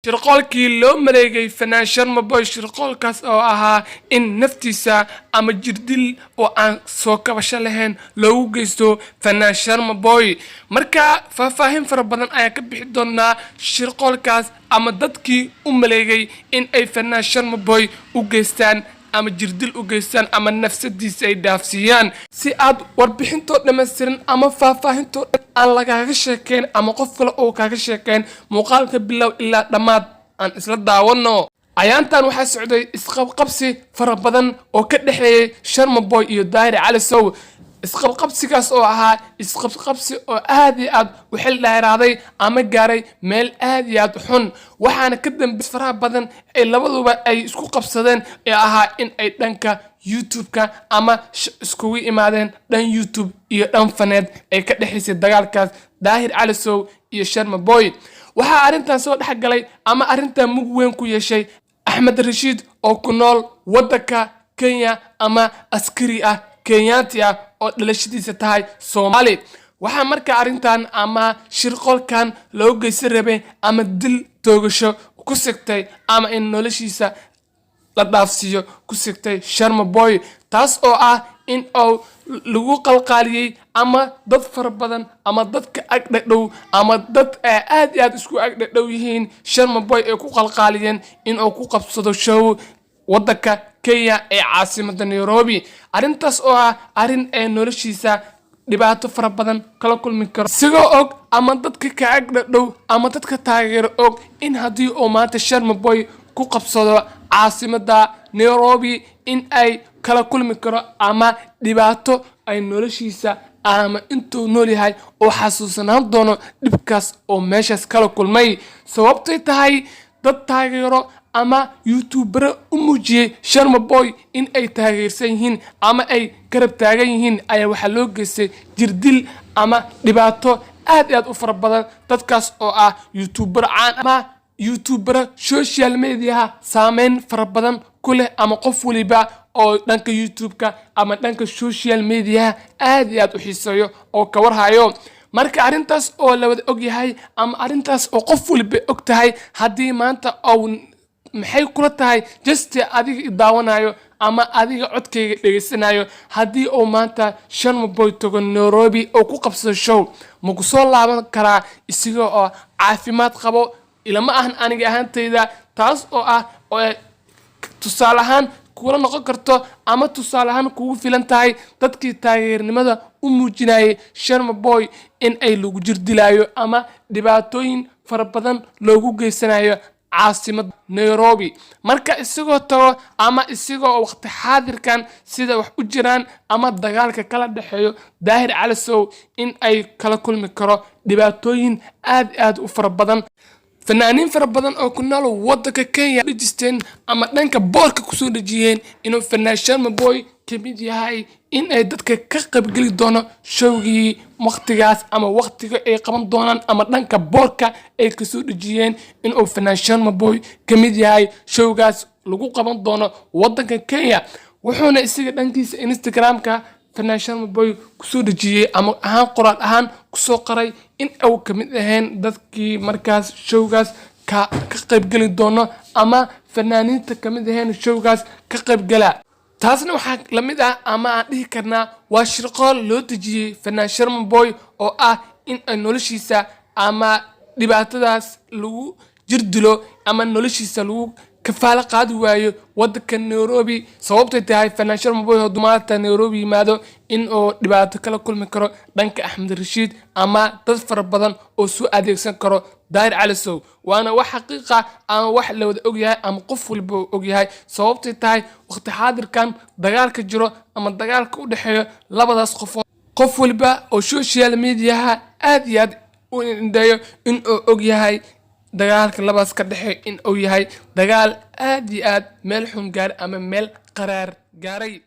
shirqoolkii loo maleegay fanaan Sharma Boy shirqoolkaas oo ahaa in naftiisa ama jirdil oo aan soo kabasho lahayn loogu geysto fanaan Sharma Boy marka faahfaahin fara badan ayaa ka bixi doonaa shirqoolkaas ama dadkii u maleegay in ay fanaan Sharma Boy u geystaan ama jirdil u geystaan ama nafsadiisa ay dhaafsiyaan si aad warbixinto dhameystiran ama faahfaahinto aan lagaaga sheekeen ama qof kale oo kaaga sheekeen muuqaalka bilow ilaa dhamaad aan isla daawano ayaantan waxaa socday isqabqabsi fara badan oo ka dhaxeeyay Sharma Boy iyo Daahir Cali Sow isqabqabsigaas oo ahaa isqabqabsi oo aad iyo aad u xil dheeraaday ama gaaray meel aad iyo aad xun waxaana ka dambeeyay faraha badan ay labaduba ay isku qabsadeen ee ahaa in ay dhanka YouTube-ka ama iskugu imaadeen dhan YouTube iyo dhan faneed ay ka dhaxaysay dagaalkaas Daahir Cali Sow iyo Sharma Boy waxa arintan soo dhaxgalay ama arintan mug weyn ku yeeshay Axmed Rashid oo ku nool wadanka Kenya ama askari ah Kenyaati ah oo dhalashadiisa tahay Soomaali waxa marka arintan ama shirqoolkan loo geysan rabay ama dil toogasho ku sigtay ama in noloshiisa la dhaafsiyo ku sigtay Sharma Boy taas oo ah in oo lagu qalqaaliyay ama dad fara badan ama dadka agdhow ama dad aad iyo aad isku agdhow yihiin Sharma Boy ay ku qalqaaliyeen in uu ku qabsado show wadanka Kenya ee caasimadda Nairobi arintaas oo ah arin ay noloshiisa dhibaato fara badan kala kulmi karo sigoo og ama dadka ka agdhow ama dadka taageero og in hadii uu maanta Sharma Boy ku qabsado caasimadda Nairobi in ay kala kulmi karo ama dhibaato ay noloshiisa ama intuu nool yahay oo xasuusanaan doono dhibkaas oo meeshaas kala kulmay sababtay tahay dad taageero ama YouTuber u muujiyay Sharma Boy in ay taageersan yihiin ama ay garab taagan yihiin ayaa waxa loo geystay jirdil ama dhibaato aad u fara badan dadkaas oo ah YouTuber caan ama YouTuber social media saameyn fara badan ku leh ama qof waliba oo dhanka YouTube-ka ama dhanka social media aad u xiiseeyo oo ka warhayo marka arintaas oo la wada og yahay ama arintaas oo qof waliba og tahay hadii maanta oo maxay kula tahay just adiga daawanayo ama adiga codkayga dhageysanayo hadii oo maanta Sharma Boy tago Nairobi oo ku qabsado show ma ku soo laaban karaa isiga oo caafimaad qabo ilama ahan aniga ahantayda taas oo ah tusaale ahaan kula noqon karto ama tusaale ahaan kugu filan tahay dadkii taageernimada u muujinayay Sharma Boy in ay lagu jirdilayo ama dhibaatooyin fara badan loogu geysanayo caasimada Nairobi marka isagoo tago ama isagoo waqti xaadirkan sida wax u jiraan ama dagaalka kala dhaxeeyo Daahir Cali Sow in ay kala kulmi karo dhibaatooyin aad u fara badan fanaaniin fara badan oo ku nool wadanka Kenya dhijisteen ama dhanka boorka ku soo dhajiyeen inuu fanaan Sharma Boy kamid yahay in ay dadka ka qaybgali doono showgii waqtigaas ama waqtiga ay qaban doonaan ama dhanka boorka ay ka soo dhajiyeen in uu fanaan Sharma Boy kamid yahay showgaas lagu qaban doono wadanka Kenya wuxuuna isaga dhankiisa Instagram-ka fanaan Sharma Boy ku soo dhajiyay ama ahaan qoraal ahaan ku soo qaray in uu kamid ahayn dadkii markaas showgaas ka qaybgali doono ama fanaaniinta kamid ahayn showgaas ka qaybgala taasna waxa la mid ah ama aan dhihi karnaa waa shirqool loo dejiyay fanaan Sharma Boy oo ah in ay noloshiisa ama dhibaatadaas lagu jirdilo ama noloshiisa lagu kafaala qaadi waayo wadanka Nairobi sababtay tahay fanaan Sharma Boy oo dumaata Nairobi yimaado in oo dhibaato kala kulmi karo dhanka Axmed Rashid ama dad fara badan oo soo adeegsan karo Daahir Cali Sow waana wax xaqiiqa ama wax la wada og yahay ama qof walba og yahay sababtay tahay waqti xaadirkan dagaalka jiro ama dagaalka u dhaxeeyo labadaas qof walba oo social media aad u indhayo in uu og yahay dagaalka labaas ka dhaxeeyo in uu yahay dagaal aad meel xun gaar ama meel qaraar gaaray